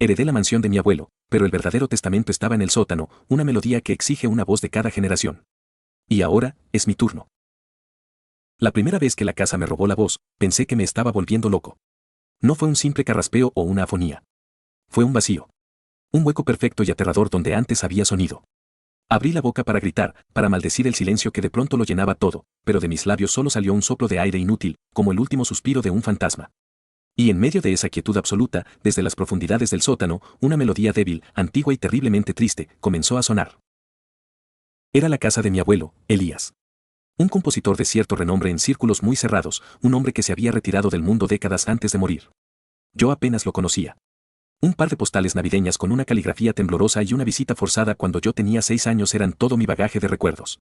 Heredé la mansión de mi abuelo, pero el verdadero testamento estaba en el sótano, una melodía que exige una voz de cada generación. Y ahora, es mi turno. La primera vez que la casa me robó la voz, pensé que me estaba volviendo loco. No fue un simple carraspeo o una afonía. Fue un vacío. Un hueco perfecto y aterrador donde antes había sonido. Abrí la boca para gritar, para maldecir el silencio que de pronto lo llenaba todo, pero de mis labios solo salió un soplo de aire inútil, como el último suspiro de un fantasma. Y en medio de esa quietud absoluta, desde las profundidades del sótano, una melodía débil, antigua y terriblemente triste, comenzó a sonar. Era la casa de mi abuelo, Elías. Un compositor de cierto renombre en círculos muy cerrados, un hombre que se había retirado del mundo décadas antes de morir. Yo apenas lo conocía. Un par de postales navideñas con una caligrafía temblorosa y una visita forzada cuando yo tenía 6 años eran todo mi bagaje de recuerdos.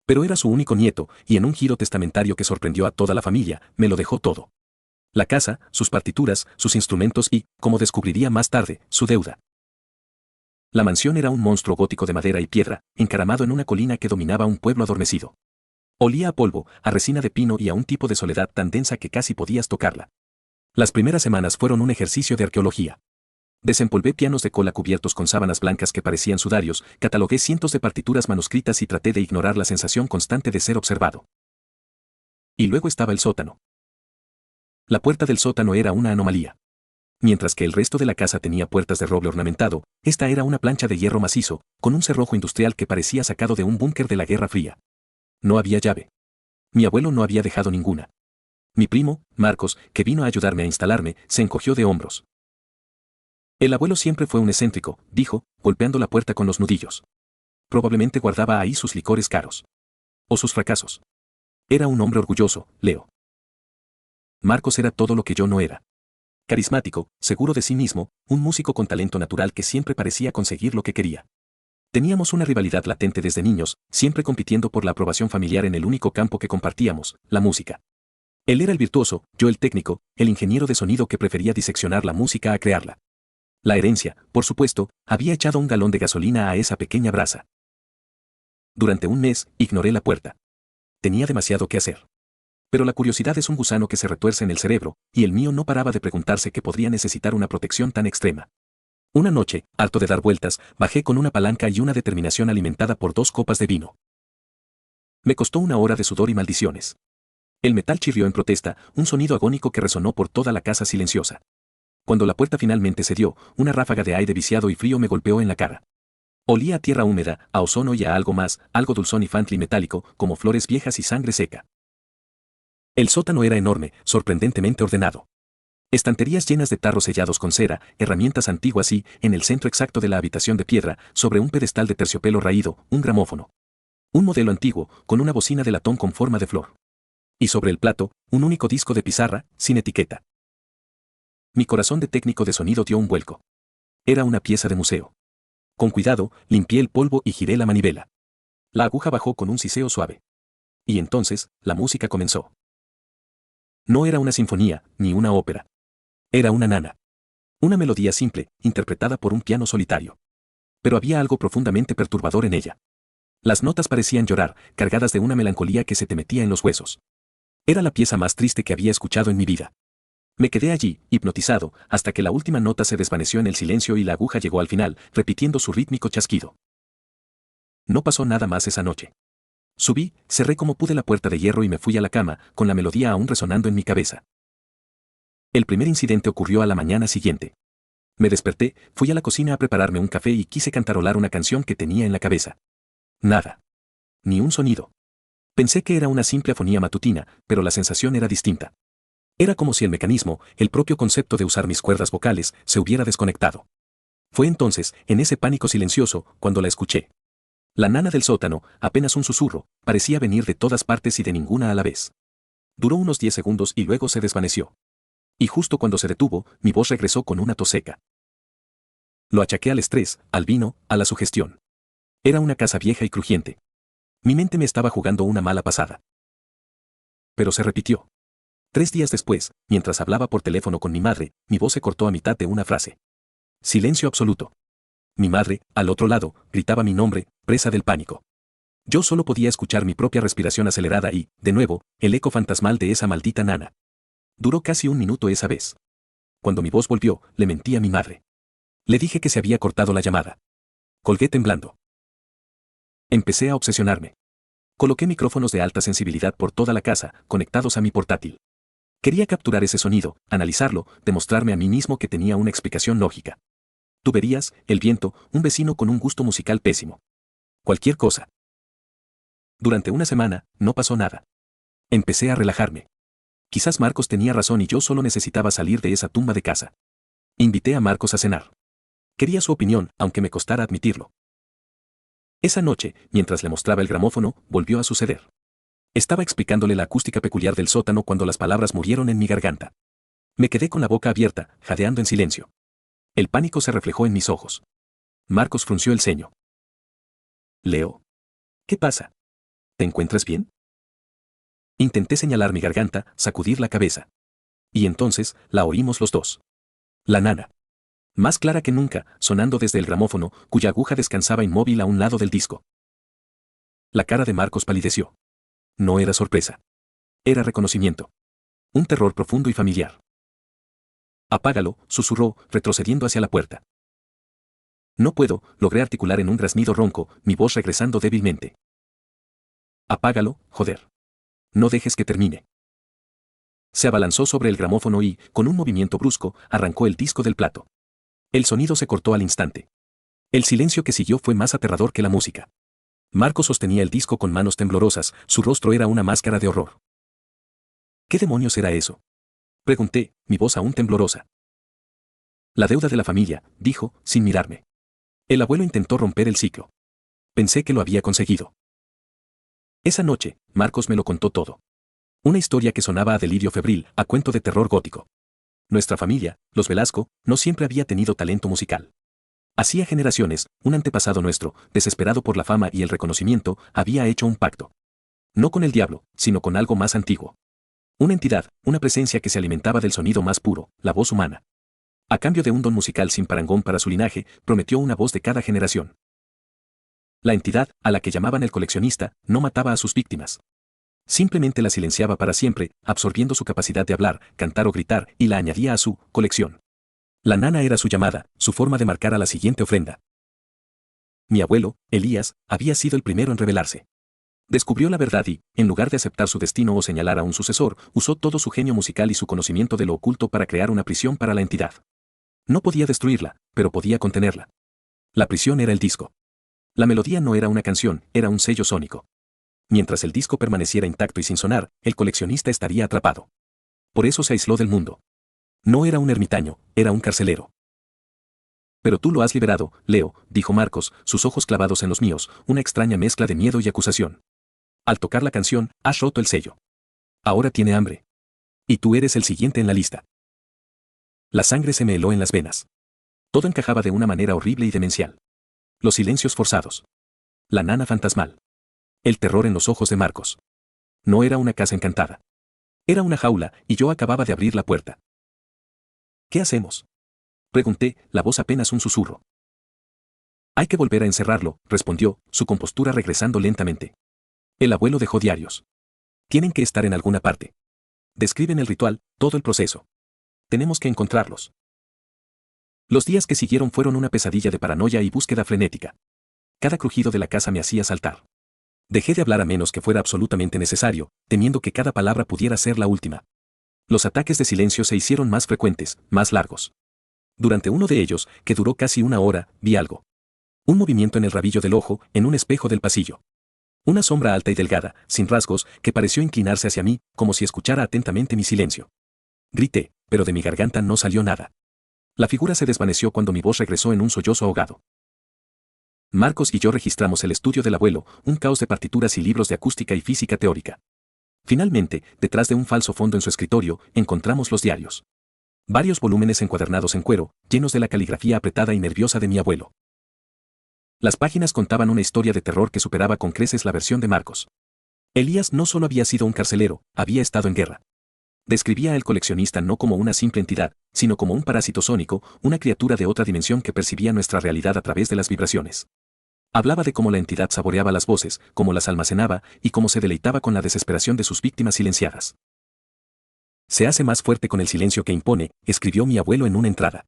Pero era su único nieto, y en un giro testamentario que sorprendió a toda la familia, me lo dejó todo. La casa, sus partituras, sus instrumentos y, como descubriría más tarde, su deuda. La mansión era un monstruo gótico de madera y piedra, encaramado en una colina que dominaba un pueblo adormecido. Olía a polvo, a resina de pino y a un tipo de soledad tan densa que casi podías tocarla. Las primeras semanas fueron un ejercicio de arqueología. Desempolvé pianos de cola cubiertos con sábanas blancas que parecían sudarios, catalogué cientos de partituras manuscritas y traté de ignorar la sensación constante de ser observado. Y luego estaba el sótano. La puerta del sótano era una anomalía. Mientras que el resto de la casa tenía puertas de roble ornamentado, esta era una plancha de hierro macizo, con un cerrojo industrial que parecía sacado de un búnker de la Guerra Fría. No había llave. Mi abuelo no había dejado ninguna. Mi primo, Marcos, que vino a ayudarme a instalarme, se encogió de hombros. El abuelo siempre fue un excéntrico, dijo, golpeando la puerta con los nudillos. Probablemente guardaba ahí sus licores caros. O sus fracasos. Era un hombre orgulloso, Leo. Marcos era todo lo que yo no era. Carismático, seguro de sí mismo, un músico con talento natural que siempre parecía conseguir lo que quería. Teníamos una rivalidad latente desde niños, siempre compitiendo por la aprobación familiar en el único campo que compartíamos, la música. Él era el virtuoso, yo el técnico, el ingeniero de sonido que prefería diseccionar la música a crearla. La herencia, por supuesto, había echado un galón de gasolina a esa pequeña brasa. Durante un mes, ignoré la puerta. Tenía demasiado que hacer. Pero la curiosidad es un gusano que se retuerce en el cerebro, y el mío no paraba de preguntarse qué podría necesitar una protección tan extrema. Una noche, harto de dar vueltas, bajé con una palanca y una determinación alimentada por 2 copas de vino. Me costó 1 hora de sudor y maldiciones. El metal chirrió en protesta, un sonido agónico que resonó por toda la casa silenciosa. Cuando la puerta finalmente cedió, una ráfaga de aire viciado y frío me golpeó en la cara. Olía a tierra húmeda, a ozono y a algo más, algo dulzón y fantli metálico, como flores viejas y sangre seca. El sótano era enorme, sorprendentemente ordenado. Estanterías llenas de tarros sellados con cera, herramientas antiguas y, en el centro exacto de la habitación de piedra, sobre un pedestal de terciopelo raído, un gramófono. Un modelo antiguo, con una bocina de latón con forma de flor. Y sobre el plato, un único disco de pizarra, sin etiqueta. Mi corazón de técnico de sonido dio un vuelco. Era una pieza de museo. Con cuidado, limpié el polvo y giré la manivela. La aguja bajó con un siseo suave. Y entonces, la música comenzó. No era una sinfonía, ni una ópera. Era una nana. Una melodía simple, interpretada por un piano solitario. Pero había algo profundamente perturbador en ella. Las notas parecían llorar, cargadas de una melancolía que se te metía en los huesos. Era la pieza más triste que había escuchado en mi vida. Me quedé allí, hipnotizado, hasta que la última nota se desvaneció en el silencio y la aguja llegó al final, repitiendo su rítmico chasquido. No pasó nada más esa noche. Subí, cerré como pude la puerta de hierro y me fui a la cama, con la melodía aún resonando en mi cabeza. El primer incidente ocurrió a la mañana siguiente. Me desperté, fui a la cocina a prepararme un café y quise cantarolar una canción que tenía en la cabeza. Nada. Ni un sonido. Pensé que era una simple afonía matutina, pero la sensación era distinta. Era como si el mecanismo, el propio concepto de usar mis cuerdas vocales, se hubiera desconectado. Fue entonces, en ese pánico silencioso, cuando la escuché. La nana del sótano, apenas un susurro, parecía venir de todas partes y de ninguna a la vez. Duró unos 10 segundos y luego se desvaneció. Y justo cuando se detuvo, mi voz regresó con una tos seca. Lo achaqué al estrés, al vino, a la sugestión. Era una casa vieja y crujiente. Mi mente me estaba jugando una mala pasada. Pero se repitió. 3 días después, mientras hablaba por teléfono con mi madre, mi voz se cortó a mitad de una frase. Silencio absoluto. Mi madre, al otro lado, gritaba mi nombre, presa del pánico. Yo solo podía escuchar mi propia respiración acelerada y, de nuevo, el eco fantasmal de esa maldita nana. Duró casi 1 minuto esa vez. Cuando mi voz volvió, le mentí a mi madre. Le dije que se había cortado la llamada. Colgué temblando. Empecé a obsesionarme. Coloqué micrófonos de alta sensibilidad por toda la casa, conectados a mi portátil. Quería capturar ese sonido, analizarlo, demostrarme a mí mismo que tenía una explicación lógica. Tuberías, el viento, un vecino con un gusto musical pésimo. Cualquier cosa. Durante una semana, no pasó nada. Empecé a relajarme. Quizás Marcos tenía razón y yo solo necesitaba salir de esa tumba de casa. Invité a Marcos a cenar. Quería su opinión, aunque me costara admitirlo. Esa noche, mientras le mostraba el gramófono, volvió a suceder. Estaba explicándole la acústica peculiar del sótano cuando las palabras murieron en mi garganta. Me quedé con la boca abierta, jadeando en silencio. El pánico se reflejó en mis ojos. Marcos frunció el ceño. Leo. ¿Qué pasa? ¿Te encuentras bien? Intenté señalar mi garganta, sacudir la cabeza. Y entonces, la oímos los dos. La nana. Más clara que nunca, sonando desde el gramófono, cuya aguja descansaba inmóvil a un lado del disco. La cara de Marcos palideció. No era sorpresa. Era reconocimiento. Un terror profundo y familiar. Apágalo, susurró, retrocediendo hacia la puerta. No puedo, logré articular en un graznido ronco, mi voz regresando débilmente. Apágalo, joder. No dejes que termine. Se abalanzó sobre el gramófono y, con un movimiento brusco, arrancó el disco del plato. El sonido se cortó al instante. El silencio que siguió fue más aterrador que la música. Marcos sostenía el disco con manos temblorosas, su rostro era una máscara de horror. ¿Qué demonios era eso? Pregunté, mi voz aún temblorosa. La deuda de la familia, dijo, sin mirarme. El abuelo intentó romper el ciclo. Pensé que lo había conseguido. Esa noche, Marcos me lo contó todo. Una historia que sonaba a delirio febril, a cuento de terror gótico. Nuestra familia, los Velasco, no siempre había tenido talento musical. Hacía generaciones, un antepasado nuestro, desesperado por la fama y el reconocimiento, había hecho un pacto. No con el diablo, sino con algo más antiguo. Una entidad, una presencia que se alimentaba del sonido más puro, la voz humana. A cambio de un don musical sin parangón para su linaje, prometió una voz de cada generación. La entidad, a la que llamaban el coleccionista, no mataba a sus víctimas. Simplemente la silenciaba para siempre, absorbiendo su capacidad de hablar, cantar o gritar, y la añadía a su colección. La nana era su llamada, su forma de marcar a la siguiente ofrenda. Mi abuelo, Elías, había sido el primero en rebelarse. Descubrió la verdad y, en lugar de aceptar su destino o señalar a un sucesor, usó todo su genio musical y su conocimiento de lo oculto para crear una prisión para la entidad. No podía destruirla, pero podía contenerla. La prisión era el disco. La melodía no era una canción, era un sello sónico. Mientras el disco permaneciera intacto y sin sonar, el coleccionista estaría atrapado. Por eso se aisló del mundo. No era un ermitaño, era un carcelero. Pero tú lo has liberado, Leo, dijo Marcos, sus ojos clavados en los míos, una extraña mezcla de miedo y acusación. Al tocar la canción, has roto el sello. Ahora tiene hambre. Y tú eres el siguiente en la lista. La sangre se me heló en las venas. Todo encajaba de una manera horrible y demencial. Los silencios forzados. La nana fantasmal. El terror en los ojos de Marcos. No era una casa encantada. Era una jaula, y yo acababa de abrir la puerta. ¿Qué hacemos? Pregunté, la voz apenas un susurro. Hay que volver a encerrarlo, respondió, su compostura regresando lentamente. El abuelo dejó diarios. Tienen que estar en alguna parte. Describen el ritual, todo el proceso. Tenemos que encontrarlos. Los días que siguieron fueron una pesadilla de paranoia y búsqueda frenética. Cada crujido de la casa me hacía saltar. Dejé de hablar a menos que fuera absolutamente necesario, temiendo que cada palabra pudiera ser la última. Los ataques de silencio se hicieron más frecuentes, más largos. Durante uno de ellos, que duró casi una hora, vi algo. Un movimiento en el rabillo del ojo, en un espejo del pasillo. Una sombra alta y delgada, sin rasgos, que pareció inclinarse hacia mí, como si escuchara atentamente mi silencio. Grité, pero de mi garganta no salió nada. La figura se desvaneció cuando mi voz regresó en un sollozo ahogado. Marcos y yo registramos el estudio del abuelo, un caos de partituras y libros de acústica y física teórica. Finalmente, detrás de un falso fondo en su escritorio, encontramos los diarios. Varios volúmenes encuadernados en cuero, llenos de la caligrafía apretada y nerviosa de mi abuelo. Las páginas contaban una historia de terror que superaba con creces la versión de Marcos. Elías no solo había sido un carcelero, había estado en guerra. Describía al coleccionista no como una simple entidad, sino como un parásito sónico, una criatura de otra dimensión que percibía nuestra realidad a través de las vibraciones. Hablaba de cómo la entidad saboreaba las voces, cómo las almacenaba y cómo se deleitaba con la desesperación de sus víctimas silenciadas. Se hace más fuerte con el silencio que impone, escribió mi abuelo en una entrada.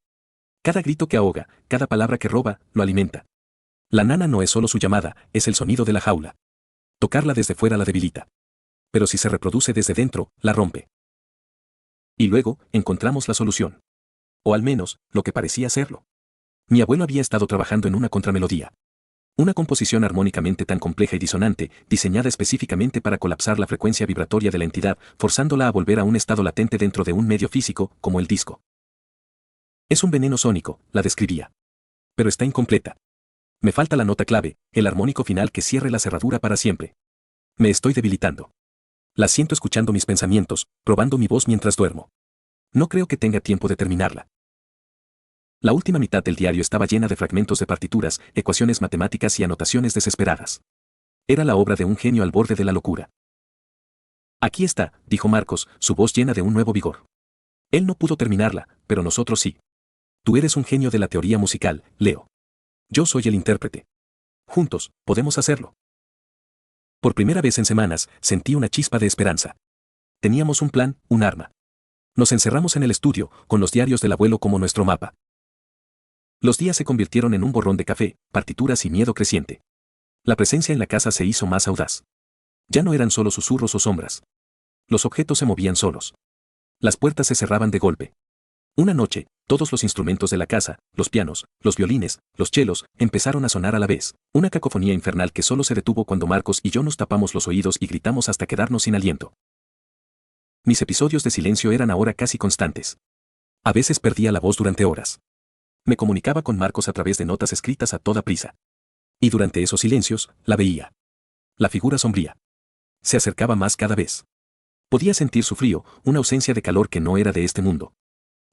Cada grito que ahoga, cada palabra que roba, lo alimenta. La nana no es solo su llamada, es el sonido de la jaula. Tocarla desde fuera la debilita. Pero si se reproduce desde dentro, la rompe. Y luego, encontramos la solución. O al menos, lo que parecía serlo. Mi abuelo había estado trabajando en una contramelodía. Una composición armónicamente tan compleja y disonante, diseñada específicamente para colapsar la frecuencia vibratoria de la entidad, forzándola a volver a un estado latente dentro de un medio físico, como el disco. Es un veneno sónico, la describía. Pero está incompleta. Me falta la nota clave, el armónico final que cierre la cerradura para siempre. Me estoy debilitando. La siento escuchando mis pensamientos, probando mi voz mientras duermo. No creo que tenga tiempo de terminarla. La última mitad del diario estaba llena de fragmentos de partituras, ecuaciones matemáticas y anotaciones desesperadas. Era la obra de un genio al borde de la locura. Aquí está, dijo Marcos, su voz llena de un nuevo vigor. Él no pudo terminarla, pero nosotros sí. Tú eres un genio de la teoría musical, Leo. Yo soy el intérprete. Juntos, podemos hacerlo. Por primera vez en semanas, sentí una chispa de esperanza. Teníamos un plan, un arma. Nos encerramos en el estudio, con los diarios del abuelo como nuestro mapa. Los días se convirtieron en un borrón de café, partituras y miedo creciente. La presencia en la casa se hizo más audaz. Ya no eran solo susurros o sombras. Los objetos se movían solos. Las puertas se cerraban de golpe. Una noche, todos los instrumentos de la casa, los pianos, los violines, los chelos, empezaron a sonar a la vez, una cacofonía infernal que solo se detuvo cuando Marcos y yo nos tapamos los oídos y gritamos hasta quedarnos sin aliento. Mis episodios de silencio eran ahora casi constantes. A veces perdía la voz durante horas. Me comunicaba con Marcos a través de notas escritas a toda prisa. Y durante esos silencios, la veía. La figura sombría. Se acercaba más cada vez. Podía sentir su frío, una ausencia de calor que no era de este mundo.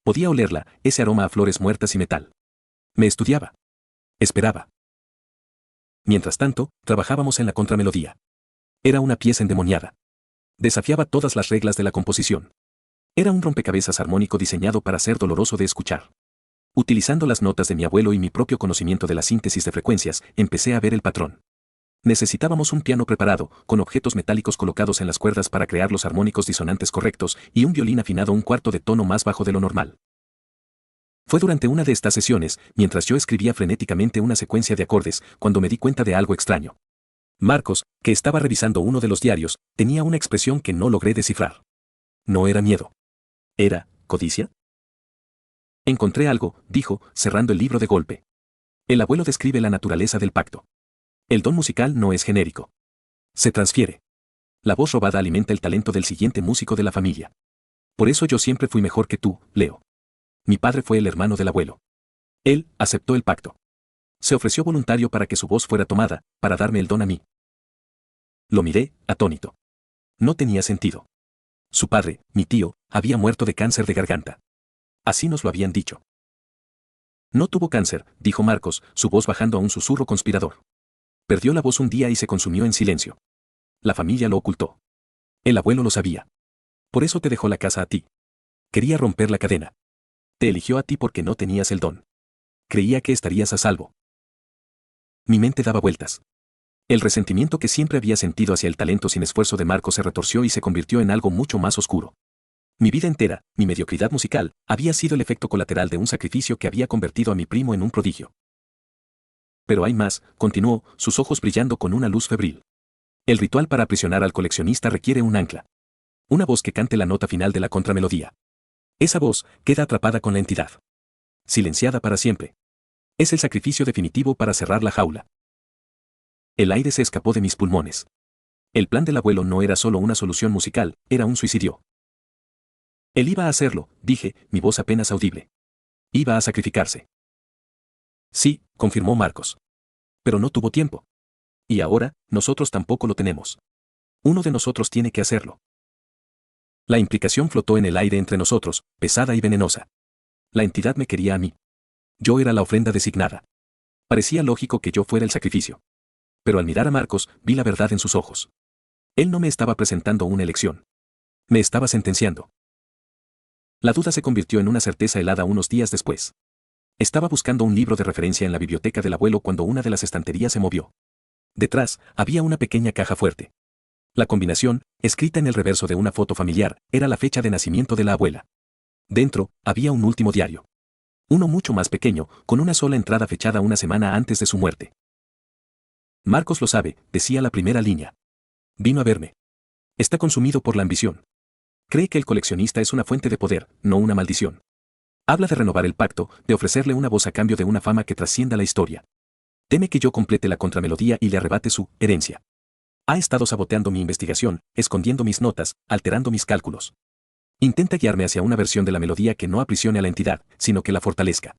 Podía olerla, ese aroma a flores muertas y metal. Me estudiaba. Esperaba. Mientras tanto, trabajábamos en la contramelodía. Era una pieza endemoniada. Desafiaba todas las reglas de la composición. Era un rompecabezas armónico diseñado para ser doloroso de escuchar. Utilizando las notas de mi abuelo y mi propio conocimiento de la síntesis de frecuencias, empecé a ver el patrón. Necesitábamos un piano preparado, con objetos metálicos colocados en las cuerdas para crear los armónicos disonantes correctos, y un violín afinado un cuarto de tono más bajo de lo normal. Fue durante una de estas sesiones, mientras yo escribía frenéticamente una secuencia de acordes, cuando me di cuenta de algo extraño. Marcos, que estaba revisando uno de los diarios, tenía una expresión que no logré descifrar. No era miedo. ¿Era codicia? Encontré algo, dijo, cerrando el libro de golpe. El abuelo describe la naturaleza del pacto. El don musical no es genérico. Se transfiere. La voz robada alimenta el talento del siguiente músico de la familia. Por eso yo siempre fui mejor que tú, Leo. Mi padre fue el hermano del abuelo. Él aceptó el pacto. Se ofreció voluntario para que su voz fuera tomada, para darme el don a mí. Lo miré, atónito. No tenía sentido. Su padre, mi tío, había muerto de cáncer de garganta. Así nos lo habían dicho. No tuvo cáncer, dijo Marcos, su voz bajando a un susurro conspirador. Perdió la voz un día y se consumió en silencio. La familia lo ocultó. El abuelo lo sabía. Por eso te dejó la casa a ti. Quería romper la cadena. Te eligió a ti porque no tenías el don. Creía que estarías a salvo. Mi mente daba vueltas. El resentimiento que siempre había sentido hacia el talento sin esfuerzo de Marcos se retorció y se convirtió en algo mucho más oscuro. Mi vida entera, mi mediocridad musical, había sido el efecto colateral de un sacrificio que había convertido a mi primo en un prodigio. Pero hay más, continuó, sus ojos brillando con una luz febril. El ritual para aprisionar al coleccionista requiere un ancla. Una voz que cante la nota final de la contramelodía. Esa voz queda atrapada con la entidad. Silenciada para siempre. Es el sacrificio definitivo para cerrar la jaula. El aire se escapó de mis pulmones. El plan del abuelo no era solo una solución musical, era un suicidio. Él iba a hacerlo, dije, mi voz apenas audible. Iba a sacrificarse. Sí, confirmó Marcos. Pero no tuvo tiempo. Y ahora, nosotros tampoco lo tenemos. Uno de nosotros tiene que hacerlo. La implicación flotó en el aire entre nosotros, pesada y venenosa. La entidad me quería a mí. Yo era la ofrenda designada. Parecía lógico que yo fuera el sacrificio. Pero al mirar a Marcos, vi la verdad en sus ojos. Él no me estaba presentando una elección. Me estaba sentenciando. La duda se convirtió en una certeza helada unos días después. Estaba buscando un libro de referencia en la biblioteca del abuelo cuando una de las estanterías se movió. Detrás, había una pequeña caja fuerte. La combinación, escrita en el reverso de una foto familiar, era la fecha de nacimiento de la abuela. Dentro, había un último diario. Uno mucho más pequeño, con una sola entrada fechada una semana antes de su muerte. Marcos lo sabe, decía la primera línea. Vino a verme. Está consumido por la ambición. Cree que el coleccionista es una fuente de poder, no una maldición. Habla de renovar el pacto, de ofrecerle una voz a cambio de una fama que trascienda la historia. Teme que yo complete la contramelodía y le arrebate su herencia. Ha estado saboteando mi investigación, escondiendo mis notas, alterando mis cálculos. Intenta guiarme hacia una versión de la melodía que no aprisione a la entidad, sino que la fortalezca.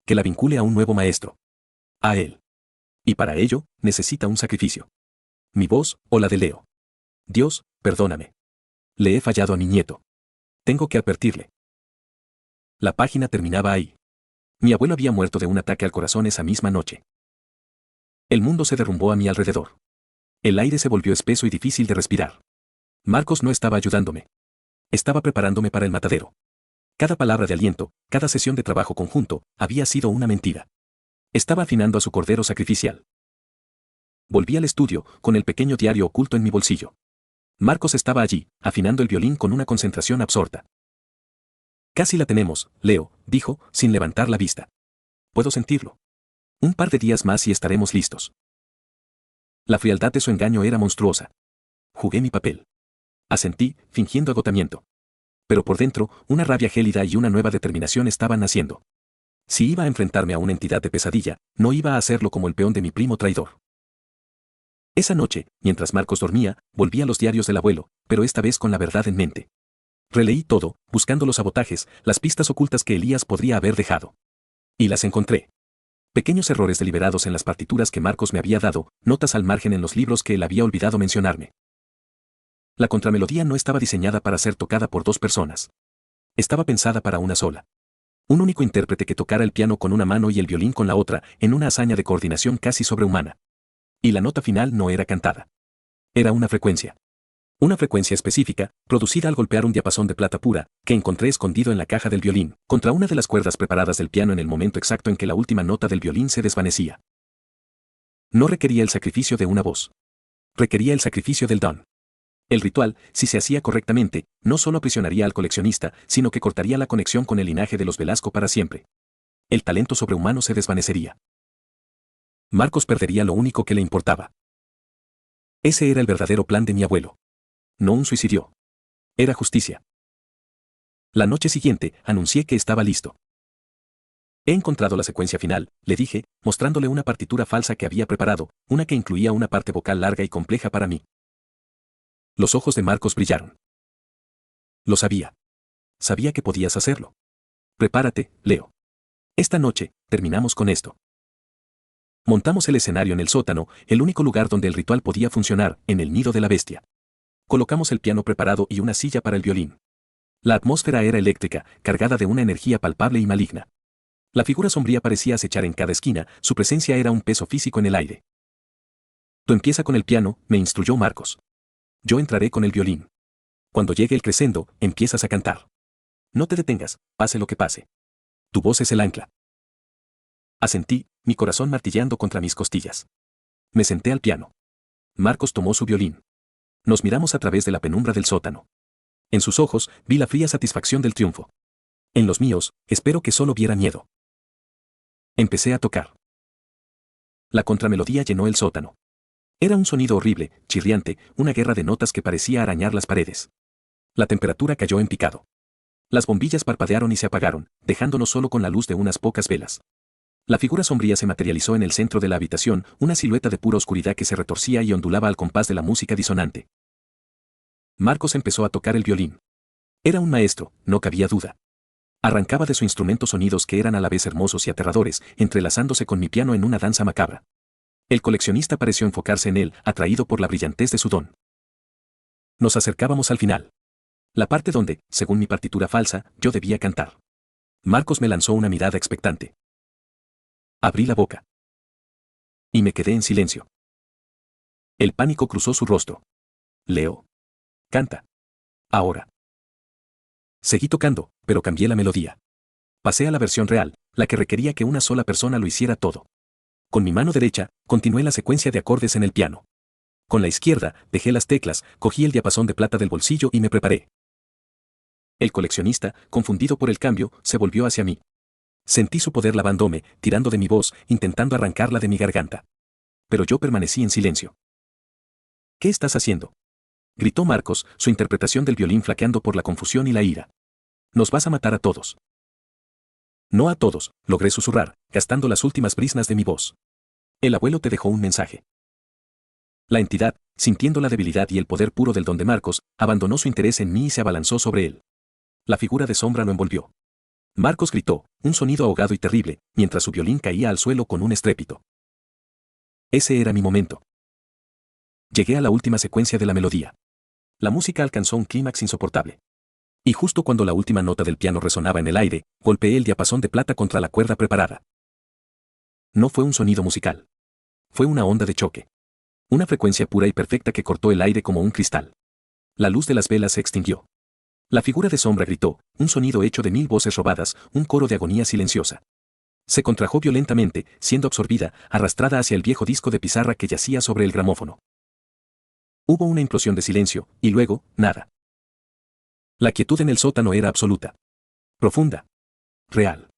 Que la vincule a un nuevo maestro. A él. Y para ello, necesita un sacrificio. Mi voz o la de Leo. Dios, perdóname. Le he fallado a mi nieto. Tengo que advertirle. La página terminaba ahí. Mi abuelo había muerto de un ataque al corazón esa misma noche. El mundo se derrumbó a mi alrededor. El aire se volvió espeso y difícil de respirar. Marcos no estaba ayudándome. Estaba preparándome para el matadero. Cada palabra de aliento, cada sesión de trabajo conjunto, había sido una mentira. Estaba afinando a su cordero sacrificial. Volví al estudio, con el pequeño diario oculto en mi bolsillo. Marcos estaba allí, afinando el violín con una concentración absorta. Casi la tenemos, Leo, dijo, sin levantar la vista. Puedo sentirlo. Un par de días más y estaremos listos. La frialdad de su engaño era monstruosa. Jugué mi papel. Asentí, fingiendo agotamiento. Pero por dentro, una rabia gélida y una nueva determinación estaban naciendo. Si iba a enfrentarme a una entidad de pesadilla, no iba a hacerlo como el peón de mi primo traidor. Esa noche, mientras Marcos dormía, volví a los diarios del abuelo, pero esta vez con la verdad en mente. Releí todo, buscando los sabotajes, las pistas ocultas que Elías podría haber dejado. Y las encontré. Pequeños errores deliberados en las partituras que Marcos me había dado, notas al margen en los libros que él había olvidado mencionarme. La contramelodía no estaba diseñada para ser tocada por dos personas. Estaba pensada para una sola. Un único intérprete que tocara el piano con una mano y el violín con la otra, en una hazaña de coordinación casi sobrehumana. Y la nota final no era cantada. Era una frecuencia. Una frecuencia específica, producida al golpear un diapasón de plata pura, que encontré escondido en la caja del violín, contra una de las cuerdas preparadas del piano en el momento exacto en que la última nota del violín se desvanecía. No requería el sacrificio de una voz. Requería el sacrificio del don. El ritual, si se hacía correctamente, no solo aprisionaría al coleccionista, sino que cortaría la conexión con el linaje de los Velasco para siempre. El talento sobrehumano se desvanecería. Marcos perdería lo único que le importaba. Ese era el verdadero plan de mi abuelo. No un suicidio. Era justicia. La noche siguiente, anuncié que estaba listo. He encontrado la secuencia final, le dije, mostrándole una partitura falsa que había preparado, una que incluía una parte vocal larga y compleja para mí. Los ojos de Marcos brillaron. Lo sabía. Sabía que podías hacerlo. Prepárate, Leo. Esta noche, terminamos con esto. Montamos el escenario en el sótano, el único lugar donde el ritual podía funcionar, en el nido de la bestia. Colocamos el piano preparado y una silla para el violín. La atmósfera era eléctrica, cargada de una energía palpable y maligna. La figura sombría parecía acechar en cada esquina, su presencia era un peso físico en el aire. Tú empieza con el piano, me instruyó Marcos. Yo entraré con el violín. Cuando llegue el crescendo, empiezas a cantar. No te detengas, pase lo que pase. Tu voz es el ancla. Asentí, mi corazón martilleando contra mis costillas. Me senté al piano. Marcos tomó su violín. Nos miramos a través de la penumbra del sótano. En sus ojos, vi la fría satisfacción del triunfo. En los míos, espero que solo viera miedo. Empecé a tocar. La contramelodía llenó el sótano. Era un sonido horrible, chirriante, una guerra de notas que parecía arañar las paredes. La temperatura cayó en picado. Las bombillas parpadearon y se apagaron, dejándonos solo con la luz de unas pocas velas. La figura sombría se materializó en el centro de la habitación, una silueta de pura oscuridad que se retorcía y ondulaba al compás de la música disonante. Marcos empezó a tocar el violín. Era un maestro, no cabía duda. Arrancaba de su instrumento sonidos que eran a la vez hermosos y aterradores, entrelazándose con mi piano en una danza macabra. El coleccionista pareció enfocarse en él, atraído por la brillantez de su don. Nos acercábamos al final. La parte donde, según mi partitura falsa, yo debía cantar. Marcos me lanzó una mirada expectante. Abrí la boca. Y me quedé en silencio. El pánico cruzó su rostro. Leo. Canta. Ahora. Seguí tocando, pero cambié la melodía. Pasé a la versión real, la que requería que una sola persona lo hiciera todo. Con mi mano derecha, continué la secuencia de acordes en el piano. Con la izquierda, dejé las teclas, cogí el diapasón de plata del bolsillo y me preparé. El coleccionista, confundido por el cambio, se volvió hacia mí. Sentí su poder lavándome, tirando de mi voz, intentando arrancarla de mi garganta. Pero yo permanecí en silencio. ¿Qué estás haciendo?, gritó Marcos, su interpretación del violín flaqueando por la confusión y la ira. Nos vas a matar a todos. No a todos, logré susurrar, gastando las últimas briznas de mi voz. El abuelo te dejó un mensaje. La entidad, sintiendo la debilidad y el poder puro del don de Marcos, abandonó su interés en mí y se abalanzó sobre él. La figura de sombra lo envolvió. Marcos gritó, un sonido ahogado y terrible, mientras su violín caía al suelo con un estrépito. Ese era mi momento. Llegué a la última secuencia de la melodía. La música alcanzó un clímax insoportable. Y justo cuando la última nota del piano resonaba en el aire, golpeé el diapasón de plata contra la cuerda preparada. No fue un sonido musical. Fue una onda de choque. Una frecuencia pura y perfecta que cortó el aire como un cristal. La luz de las velas se extinguió. La figura de sombra gritó, un sonido hecho de 1000 voces robadas, un coro de agonía silenciosa. Se contrajo violentamente, siendo absorbida, arrastrada hacia el viejo disco de pizarra que yacía sobre el gramófono. Hubo una implosión de silencio, y luego, nada. La quietud en el sótano era absoluta. Profunda. Real.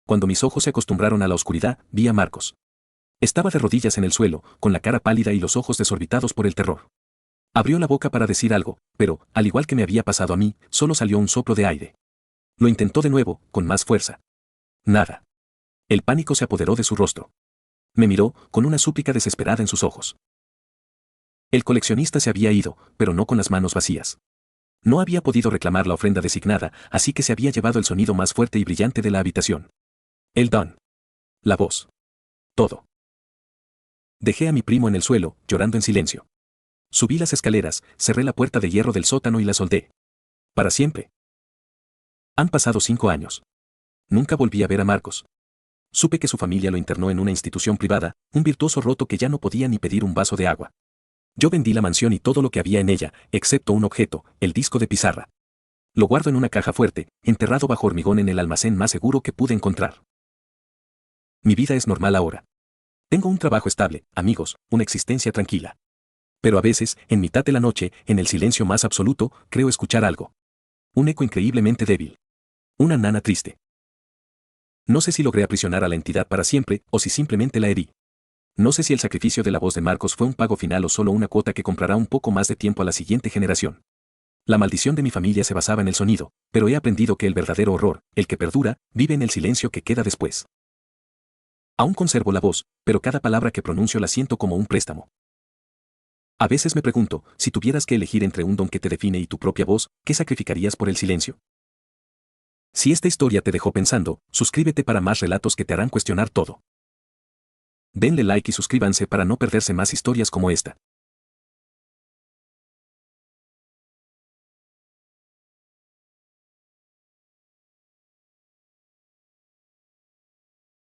Cuando mis ojos se acostumbraron a la oscuridad, vi a Marcos. Estaba de rodillas en el suelo, con la cara pálida y los ojos desorbitados por el terror. Abrió la boca para decir algo, pero, al igual que me había pasado a mí, solo salió un soplo de aire. Lo intentó de nuevo, con más fuerza. Nada. El pánico se apoderó de su rostro. Me miró, con una súplica desesperada en sus ojos. El coleccionista se había ido, pero no con las manos vacías. No había podido reclamar la ofrenda designada, así que se había llevado el sonido más fuerte y brillante de la habitación. El don. La voz. Todo. Dejé a mi primo en el suelo, llorando en silencio. Subí las escaleras, cerré la puerta de hierro del sótano y la soldé. Para siempre. Han pasado 5 años. Nunca volví a ver a Marcos. Supe que su familia lo internó en una institución privada, un virtuoso roto que ya no podía ni pedir un vaso de agua. Yo vendí la mansión y todo lo que había en ella, excepto un objeto, el disco de pizarra. Lo guardo en una caja fuerte, enterrado bajo hormigón en el almacén más seguro que pude encontrar. Mi vida es normal ahora. Tengo un trabajo estable, amigos, una existencia tranquila. Pero a veces, en mitad de la noche, en el silencio más absoluto, creo escuchar algo. Un eco increíblemente débil. Una nana triste. No sé si logré aprisionar a la entidad para siempre, o si simplemente la herí. No sé si el sacrificio de la voz de Marcos fue un pago final o solo una cuota que comprará un poco más de tiempo a la siguiente generación. La maldición de mi familia se basaba en el sonido, pero he aprendido que el verdadero horror, el que perdura, vive en el silencio que queda después. Aún conservo la voz, pero cada palabra que pronuncio la siento como un préstamo. A veces me pregunto, si tuvieras que elegir entre un don que te define y tu propia voz, ¿qué sacrificarías por el silencio? Si esta historia te dejó pensando, suscríbete para más relatos que te harán cuestionar todo. Denle like y suscríbanse para no perderse más historias como esta.